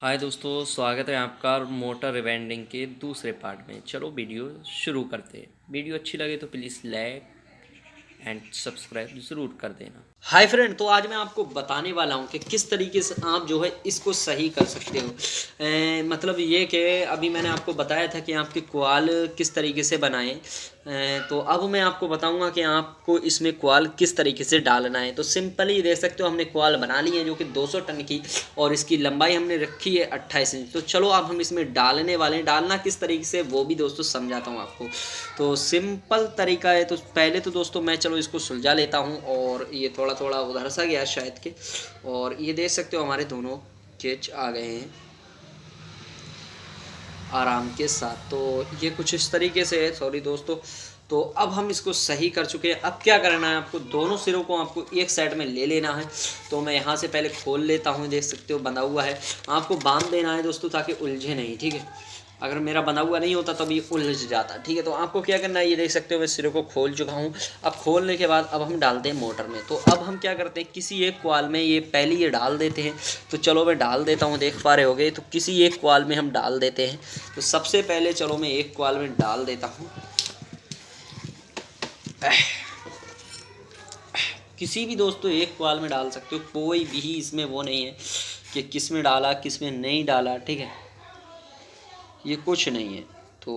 हाय दोस्तों, स्वागत है आपका मोटर रिवेंडिंग के दूसरे पार्ट में। चलो वीडियो शुरू करते हैं। वीडियो अच्छी लगे तो प्लीज़ लाइक एंड सब्सक्राइब ज़रूर कर देना। हाय फ्रेंड, तो आज मैं आपको बताने वाला हूँ कि किस तरीके से आप जो है इसको सही कर सकते हो। मतलब ये कि अभी मैंने आपको बताया था कि आपके क्वाल किस तरीके से बनाएं। तो अब मैं आपको बताऊंगा कि आपको इसमें क्वाल किस तरीके से डालना है। तो सिंपली देख सकते हो, हमने क्वाल बना ली है जो कि 200 टन की, और इसकी लंबाई हमने रखी है 28 इंच। तो चलो अब हम इसमें डालने वाले हैं। डालना किस तरीके से वो भी दोस्तों समझाता हूँ आपको। तो सिंपल तरीका है। तो पहले तो दोस्तों मैं चलो इसको सुलझा लेता हूँ, और ये थोड़ा थोड़ा उधर सा गया शायद के। और ये देख सकते हो हमारे दोनों केच आ गए हैं आराम के साथ। तो ये कुछ इस तरीके से है। सॉरी दोस्तों। तो अब हम इसको सही कर चुके हैं। अब क्या करना है, आपको दोनों सिरों को आपको एक साइड में ले लेना है। तो मैं यहाँ से पहले खोल लेता हूँ। देख सकते हो बंधा हुआ है। आपको बांध देना है दोस्तों ताकि उलझे नहीं, ठीक है। अगर मेरा बंधा हुआ नहीं होता तब ये उलझ जाता, ठीक है। तो आपको क्या करना है, ये देख सकते हो मैं सिरे को खोल चुका हूँ। अब खोलने के बाद अब हम डालते हैं मोटर में। तो अब हम क्या करते हैं, किसी एक क्वाल में ये पहले ये डाल देते हैं। तो चलो मैं डाल देता हूँ, देख पा रहे होगे। तो किसी एक क्वाल में हम डाल देते हैं। तो सबसे पहले चलो मैं एक क्वाल में डाल देता हूँ। किसी भी दोस्तों एक क्वाल में डाल सकते हो, कोई भी इसमें वो नहीं है कि किस में डाला किस में नहीं डाला, ठीक है। ये कुछ नहीं है। तो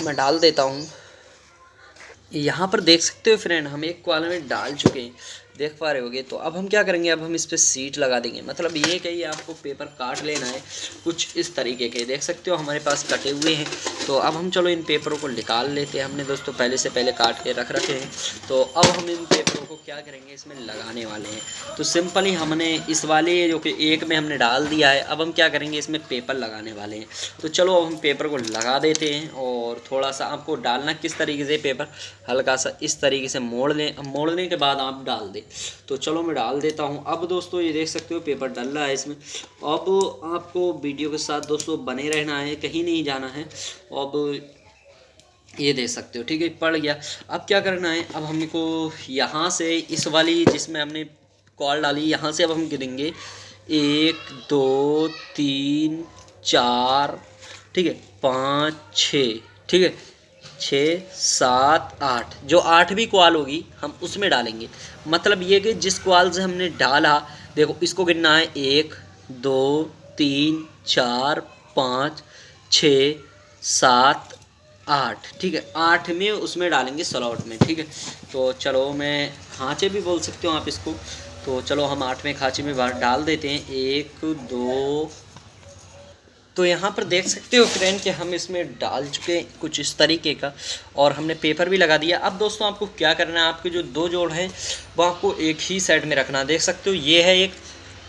मैं डाल देता हूँ। यहाँ पर देख सकते हो फ्रेंड, हम एक क्वाल में डाल चुके हैं, देख पा रहे होगे। तो अब हम क्या करेंगे, अब हम इस पर सीट लगा देंगे। मतलब ये कि आपको पेपर काट लेना है कुछ इस तरीके के। देख सकते हो हमारे पास कटे हुए हैं। तो अब हम चलो इन पेपरों को निकाल लेते हैं। हमने दोस्तों पहले से पहले काट के रख रखे हैं। तो अब हम इन पेपरों को क्या करेंगे, इसमें लगाने वाले हैं। तो सिंपली हमने इस वाले जो कि एक में हमने डाल दिया है, अब हम क्या करेंगे, इसमें पेपर लगाने वाले हैं। तो चलो अब हम पेपर को लगा देते हैं। और थोड़ा सा आपको डालना किस तरीके से, पेपर हल्का सा इस तरीके से मोड़ लें। मोड़ने के बाद आप डाल दें। तो चलो मैं डाल देता हूँ। अब दोस्तों ये देख सकते हो पेपर डल रहा है इसमें। अब आपको वीडियो के साथ दोस्तों बने रहना है, कहीं नहीं जाना है। अब ये देख सकते हो, ठीक है, पड़ गया। अब क्या करना है, अब हमको यहाँ से इस वाली जिसमें हमने कॉल डाली, यहाँ से अब हम गिनेंगे 1 2 3 4, ठीक है, 5 6, ठीक है, 6 7 8। जो 8वीं क्वाल होगी हम उसमें डालेंगे। मतलब ये कि जिस क्वाल से हमने डाला, देखो इसको गिनना है 1 2 3 4 5 6 7 8, ठीक है। 8 में उसमें डालेंगे स्लॉट में, ठीक है। तो चलो मैं खाँचे भी बोल सकते हो आप इसको। तो चलो हम 8वें खाँचे में डाल देते हैं 1 2। तो यहाँ पर देख सकते हो फ्रेंड कि हम इसमें डाल चुके हैं कुछ इस तरीके का, और हमने पेपर भी लगा दिया। अब दोस्तों आपको क्या करना है, आपके जो दो जोड़ हैं वो आपको एक ही साइड में रखना। देख सकते हो ये है एक,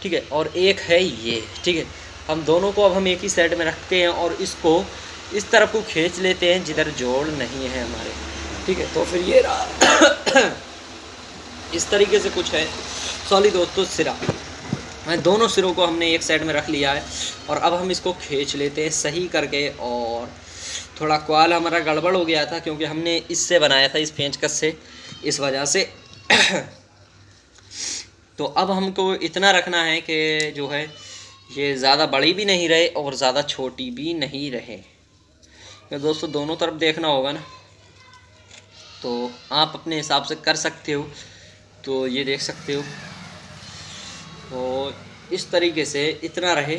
ठीक है, और एक है ये, ठीक है। हम दोनों को अब हम एक ही साइड में रखते हैं और इसको इस तरफ को खींच लेते हैं जिधर जोड़ नहीं है हमारे, ठीक है। तो फिर ये रहा इस तरीके से कुछ है। सॉरी दोस्तों, सिरा, दोनों सिरों को हमने एक साइड में रख लिया है। और अब हम इसको खींच लेते हैं सही करके। और थोड़ा क्वाल हमारा गड़बड़ हो गया था क्योंकि हमने इससे बनाया था, इस पेंचकस से, इस वजह से। तो अब हमको इतना रखना है कि जो है ये ज़्यादा बड़ी भी नहीं रहे और ज़्यादा छोटी भी नहीं रहे। तो दोस्तों दोनों तरफ देखना होगा ना, तो आप अपने हिसाब से कर सकते हो। तो ये देख सकते हो। तो इस तरीके से इतना रहे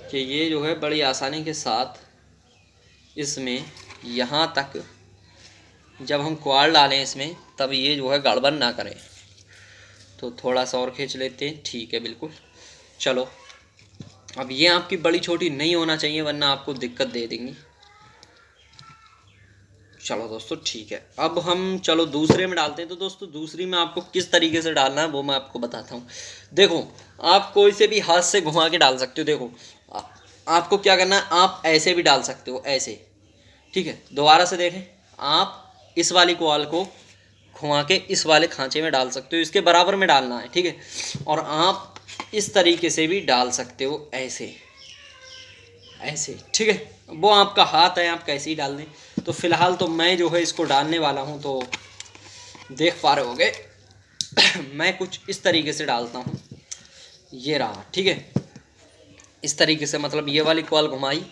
कि ये जो है बड़ी आसानी के साथ इसमें यहाँ तक जब हम क्वाल डालें इसमें, तब ये जो है गड़बड़ ना करें। तो थोड़ा सा और खींच लेते हैं, ठीक है, बिल्कुल। चलो अब ये आपकी बड़ी छोटी नहीं होना चाहिए वरना आपको दिक्कत दे देंगी। चलो दोस्तों ठीक है। अब हम चलो दूसरे में डालते हैं। तो दोस्तों दूसरी में आपको किस तरीके से डालना है वो मैं आपको बताता हूँ। देखो आप कोई से भी हाथ से घुमा के डाल सकते हो। देखो आपको क्या करना है, आप ऐसे भी डाल सकते हो, ऐसे, ठीक है। दोबारा से देखें, आप इस वाली क्वाल को घुमा के इस वाले खांचे में डाल सकते हो, इसके बराबर में डालना है, ठीक है। और आप इस तरीके से भी डाल सकते हो, ऐसे ऐसे, ठीक है। वो आपका हाथ है, आप कैसे ही डाल दें। तो फिलहाल तो मैं जो है इसको डालने वाला हूँ। तो देख पा रहे होगे मैं कुछ इस तरीके से डालता हूँ, ये रहा, ठीक है। इस तरीके से, मतलब ये वाली कॉल घुमाई।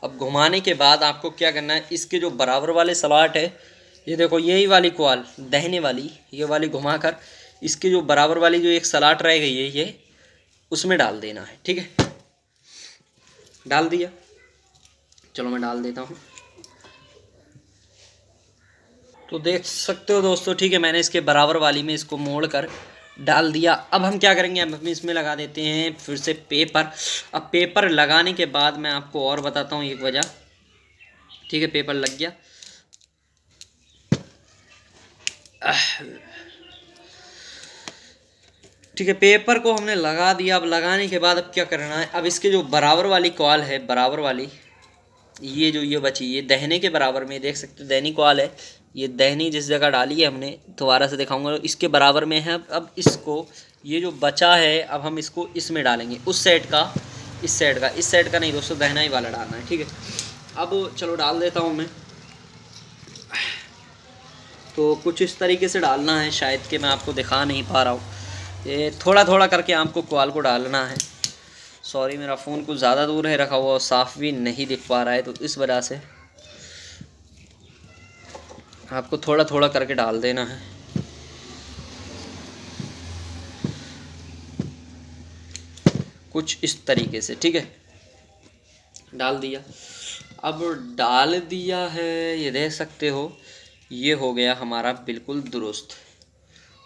अब घुमाने के बाद आपको क्या करना है, इसके जो बराबर वाले स्लॉट है, ये देखो यही वाली कॉल दाहिने वाली, ये वाली घुमाकर इसके जो बराबर वाली जो एक स्लॉट रह गई है ये उसमें डाल देना है। ठीक है, डाल दिया। चलो मैं डाल देता हूँ। तो देख सकते हो दोस्तों, ठीक है, मैंने इसके बराबर वाली में इसको मोड़ कर डाल दिया। अब हम क्या करेंगे, अब हम इसमें लगा देते हैं फिर से पेपर। अब पेपर लगाने के बाद मैं आपको और बताता हूँ एक वजह। ठीक है, पेपर लग गया। ठीक है, पेपर को हमने लगा दिया। अब लगाने के बाद अब क्या करना है, अब इसके जो बराबर वाली कॉल है, बराबर वाली ये जो ये बची, ये दहने के बराबर में देख सकते हो दहनी कॉल है, ये दहनी जिस जगह डाली है हमने, दोबारा से दिखाऊंगा, इसके बराबर में है। अब इसको, ये जो बचा है, अब हम इसको इसमें डालेंगे, उस साइड का, इस साइड का नहीं दोस्तों, दहना ही वाला डालना है। ठीक है, अब चलो डाल देता हूँ मैं। तो कुछ इस तरीके से डालना है, शायद कि मैं आपको दिखा नहीं पा रहा हूँ, ये थोड़ा थोड़ा करके आपको कॉल को डालना है। सॉरी, मेरा फ़ोन कुछ ज़्यादा दूर है रखा हुआ और साफ़ भी नहीं दिख पा रहा है, तो इस वजह से आपको थोड़ा थोड़ा करके डाल देना है। कुछ इस तरीके से। ठीक है, डाल दिया। अब डाल दिया है, ये देख सकते हो, ये हो गया हमारा बिल्कुल दुरुस्त।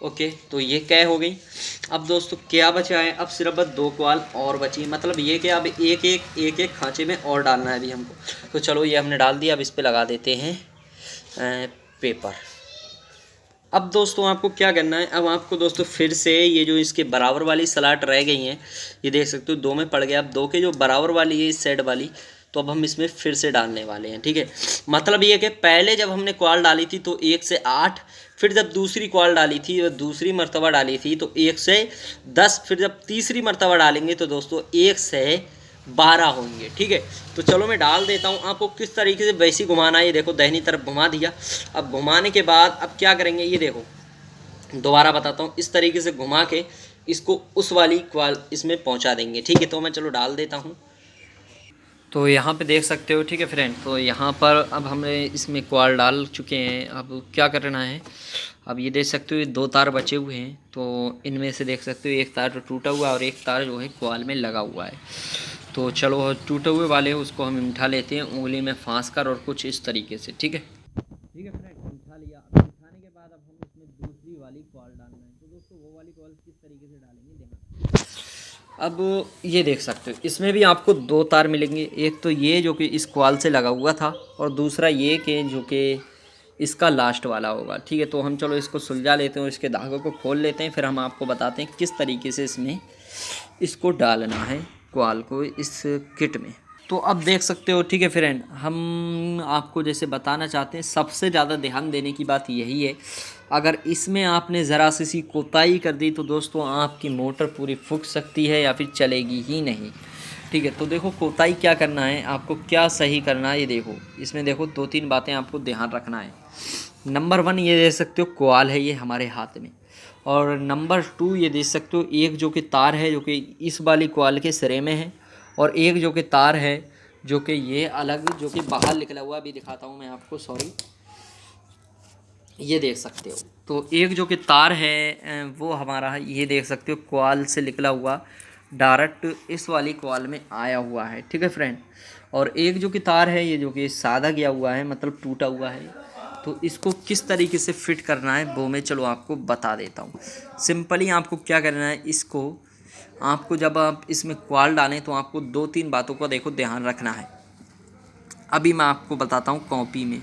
ओके, तो ये क्या हो गई। अब दोस्तों क्या बचा है, अब सिर्फ बस 2 कॉल और बची, मतलब ये कि अब एक एक खांचे में और डालना है अभी हमको। तो चलो ये हमने डाल दिया। अब इस पर लगा देते हैं पेपर। अब दोस्तों आपको क्या करना है, अब आपको दोस्तों फिर से ये जो इसके बराबर वाली स्लॉट रह गई हैं, ये देख सकते हो 2 में पड़ गया। अब 2 के जो बराबर वाली है इस साइड वाली, तो अब हम इसमें फिर से डालने वाले हैं। ठीक है, मतलब ये कि पहले जब हमने कॉल डाली थी तो 1 से 8, फिर जब दूसरी कॉल डाली थी, दूसरी मर्तबा डाली थी तो 1 से 10, फिर जब तीसरी मर्तबा डालेंगे तो दोस्तों 1 से 12 होंगे। ठीक है, तो चलो मैं डाल देता हूँ। आपको किस तरीके से वैसी घुमाना है, ये देखो दाहिनी तरफ घुमा दिया। अब घुमाने के बाद अब क्या करेंगे, ये देखो दोबारा बताता हूँ, इस तरीके से घुमा के इसको उस वाली कॉल इसमें पहुँचा देंगे। ठीक है, तो मैं चलो डाल देता हूँ। तो यहाँ पे देख सकते हो, ठीक है फ्रेंड, तो यहाँ पर अब हमने इसमें कॉल डाल चुके हैं। अब क्या करना है, अब ये देख सकते हो ये 2 तार बचे हुए हैं, तो इनमें से देख सकते हो एक तार तो टूटा हुआ है और एक तार जो है कॉल में लगा हुआ है। तो चलो टूटे हुए वाले उसको हम उठा लेते हैं उंगली में फांस कर, और कुछ इस तरीके से। ठीक है, ठीक है फ्रेंड, उठा लिया। अब उठाने के बाद अब हम इसमें दूसरी वाली कॉल डालना है। तो दोस्तों वो वाली कॉल किस तरीके से डालेंगे ध्यान। अब ये देख सकते हो इसमें भी आपको 2 तार मिलेंगे, एक तो ये जो कि इस कॉल से लगा हुआ था, और दूसरा ये कि जो कि इसका लास्ट वाला होगा। ठीक है, तो हम चलो इसको सुलझा लेते हैं, इसके धागों को खोल लेते हैं, फिर हम आपको बताते हैं किस तरीके से इसमें इसको डालना है कॉल को इस किट में। तो अब देख सकते हो, ठीक है फ्रेंड, हम आपको जैसे बताना चाहते हैं, सबसे ज़्यादा ध्यान देने की बात यही है, अगर इसमें आपने ज़रा सी कोताही कर दी तो दोस्तों आपकी मोटर पूरी फूक सकती है या फिर चलेगी ही नहीं। ठीक है, तो देखो कोताही क्या करना है, आपको क्या सही करना है, ये देखो इसमें देखो 2-3 बातें आपको ध्यान रखना है। नंबर 1 ये देख सकते हो कॉल है ये हमारे हाथ में, और नंबर 2 ये देख सकते हो एक जो कि तार है जो कि इस वाली कॉल के सिरे में है, और एक जो कि तार है जो कि ये अलग जो कि बाहर निकला हुआ, अभी दिखाता हूँ मैं आपको, सॉरी, ये देख सकते हो। तो एक जो कि तार है वो हमारा ये देख सकते हो कॉल से निकला हुआ डायरेक्ट इस वाली कॉल में आया हुआ है। ठीक है फ्रेंड, और एक जो कि तार है ये जो कि सादा गया हुआ है, मतलब टूटा हुआ है। तो इसको किस तरीके से फिट करना है वो मैं चलो आपको बता देता हूँ। सिंपली आपको क्या करना है, इसको आपको जब आप इसमें कॉल डालें तो आपको 2-3 बातों का देखो ध्यान रखना है। अभी मैं आपको बताता हूँ कॉपी में।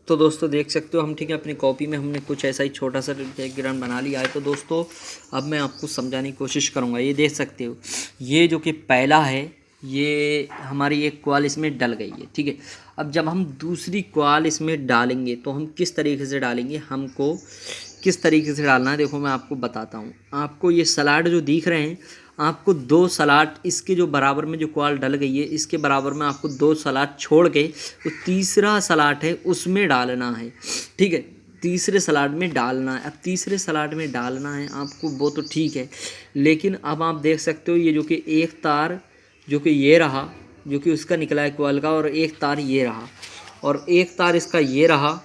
तो दोस्तों देख सकते हो हम, ठीक है, अपनी कॉपी में हमने कुछ ऐसा ही छोटा सा डायग्राम बना लिया है। तो दोस्तों अब मैं आपको समझाने की कोशिश करूँगा। ये देख सकते हो ये जो कि पहला है, ये हमारी एक कॉल इसमें डल गई है। ठीक है, अब जब हम दूसरी कॉल इसमें डालेंगे तो हम किस तरीके से डालेंगे, हमको किस तरीके से डालना है देखो मैं आपको बताता हूँ। आपको ये स्लॉट जो दिख रहे हैं, आपको 2 स्लॉट इसके जो बराबर में जो कॉल डल गई है इसके बराबर में आपको 2 स्लॉट छोड़ के तो तीसरा स्लॉट है उसमें डालना है। ठीक है, तीसरे स्लॉट में डालना है। अब तीसरे स्लॉट में डालना है आपको, वो तो ठीक है, लेकिन अब आप देख सकते हो ये जो कि एक तार जो कि ये रहा, जो कि उसका निकला है क्वाल का, और एक तार ये रहा, और एक तार इसका ये रहा,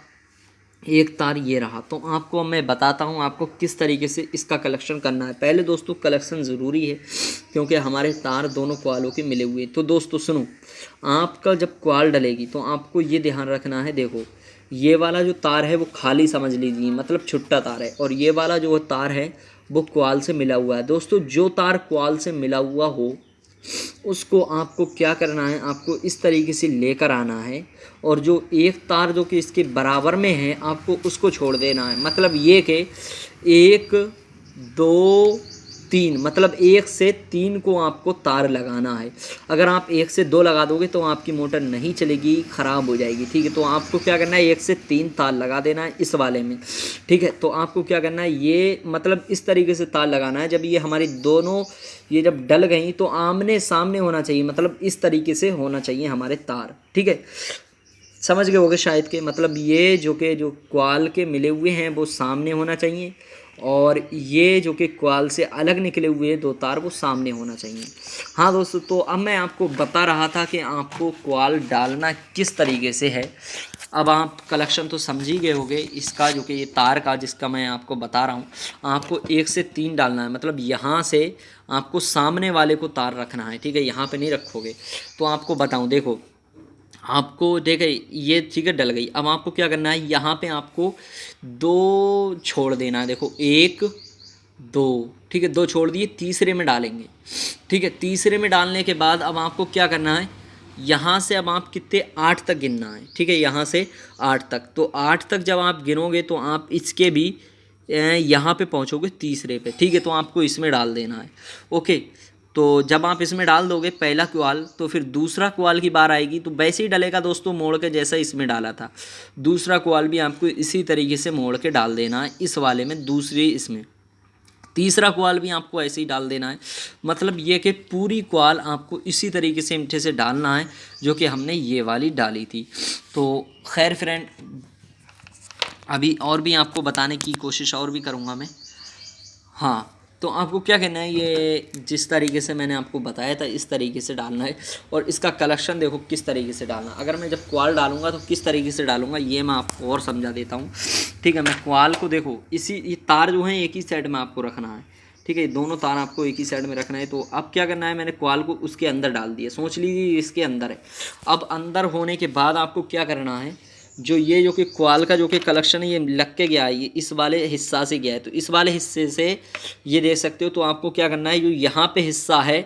एक तार ये रहा। तो आपको मैं बताता हूँ आपको किस तरीके से इसका कलेक्शन करना है। पहले दोस्तों कलेक्शन ज़रूरी है क्योंकि हमारे तार दोनों क्वालों के मिले हुए। तो दोस्तों सुनो, आपका जब क्वाल डलेगी तो आपको ये ध्यान रखना है, देखो ये वाला जो तार है वो खाली समझ लीजिए, मतलब छुट्टा तार है, और ये वाला जो तार है वो क्वाल से मिला हुआ है। दोस्तों जो तार क्वाल से मिला हुआ हो उसको आपको क्या करना है, आपको इस तरीके से लेकर आना है, और जो एक तार जो कि इसके बराबर में है आपको उसको छोड़ देना है। मतलब ये कि 1 2 3, मतलब 1 से 3 को आपको तार लगाना है। अगर आप 1 से 2 लगा दोगे तो आपकी मोटर नहीं चलेगी, ख़राब हो जाएगी। ठीक है, तो आपको क्या करना है, 1 से 3 तार लगा देना है इस वाले में। ठीक है, तो आपको क्या करना है, ये मतलब इस तरीके से तार लगाना है। जब ये हमारी दोनों ये जब डल गई तो आमने सामने होना चाहिए, मतलब इस तरीके से होना चाहिए हमारे तार। ठीक है, समझ गए होगे शायद के, मतलब ये जो क्वाल के मिले हुए हैं वो सामने होना चाहिए, और ये जो कि क्वाल से अलग निकले हुए हैं 2 तार वो सामने होना चाहिए। हाँ दोस्तों, तो अब मैं आपको बता रहा था कि आपको क्वाल डालना किस तरीके से है। अब आप कलेक्शन तो समझ ही गए होगे इसका, जो कि ये तार का जिसका मैं आपको बता रहा हूँ। आपको 1 से 3 डालना है, मतलब यहाँ से आपको सामने वाले को तार रखना है। ठीक है, यहाँ पे नहीं रखोगे। तो आपको बताऊँ, देखो आपको देखे ये ठीक है डल गई। अब आपको क्या करना है, यहाँ पे आपको 2 छोड़ देना है। देखो 1 2, ठीक है, 2 छोड़ दिए, तीसरे में डालेंगे। ठीक है, तीसरे में डालने के बाद अब आपको क्या करना है, यहाँ से अब आप कितने 8 तक गिनना है। ठीक है, यहाँ से 8 तक। तो 8 तक जब आप गिनोगे तो आप इसके भी यहाँ पे पहुँचोगे तीसरे पे। ठीक है, तो आपको इसमें डाल देना है। ओके, तो जब आप इसमें डाल दोगे पहला क्वाल, तो फिर दूसरा क्वाल की बार आएगी तो वैसे ही डलेगा दोस्तों, मोड़ के जैसा इसमें डाला था। दूसरा क्वाल भी आपको इसी तरीके से मोड़ के डाल देना है इस वाले में, दूसरी इसमें। तीसरा क्वाल भी आपको ऐसे ही डाल देना है। मतलब ये कि पूरी क्वाल आपको इसी तरीके से मीठे से डालना है जो कि हमने ये वाली डाली थी। तो खैर फ्रेंड, अभी और भी आपको बताने की कोशिश और भी करूँगा मैं। हाँ, तो आपको क्या करना है, ये जिस तरीके से मैंने आपको बताया था इस तरीके से डालना है, और इसका कलेक्शन देखो किस तरीके से डालना। अगर मैं जब क्वाल डालूंगा तो किस तरीके से डालूंगा ये मैं आपको और समझा देता हूँ। ठीक है, मैं क्वाल को देखो इसी ये तार जो है एक ही साइड में आपको रखना है। ठीक है, दोनों तार आपको एक ही साइड में रखना है। तो अब क्या करना है, मैंने क्वाल को उसके अंदर डाल दिया, सोच लीजिए इसके अंदर है। अब अंदर होने के बाद आपको क्या करना है, जो ये जो कि क्वाल का जो कि कलेक्शन है ये लग के गया है, ये इस वाले हिस्सा से गया है। तो इस वाले हिस्से से ये देख सकते हो। तो आपको क्या करना है, जो यहाँ पे हिस्सा है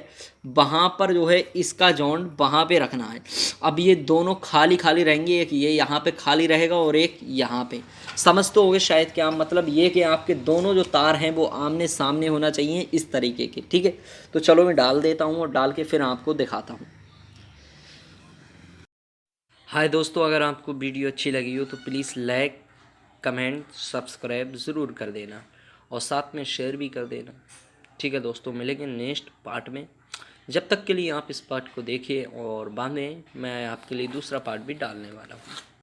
वहाँ पर जो है इसका जॉइंट वहाँ पे रखना है। अब ये दोनों खाली खाली रहेंगे, एक ये यहाँ पे खाली रहेगा और एक यहाँ पे। समझ तो होगे शायद क्या मतलब, ये कि आपके दोनों जो तार हैं वो आमने सामने होना चाहिए इस तरीके के। ठीक है, तो चलो मैं डाल देता हूँ और डाल के फिर आपको दिखाता हूँ। हाय दोस्तों, अगर आपको वीडियो अच्छी लगी हो तो प्लीज़ लाइक कमेंट सब्सक्राइब ज़रूर कर देना, और साथ में शेयर भी कर देना। ठीक है दोस्तों, मिलेंगे नेक्स्ट पार्ट में। जब तक के लिए आप इस पार्ट को देखिए, और बाद में मैं आपके लिए दूसरा पार्ट भी डालने वाला हूँ।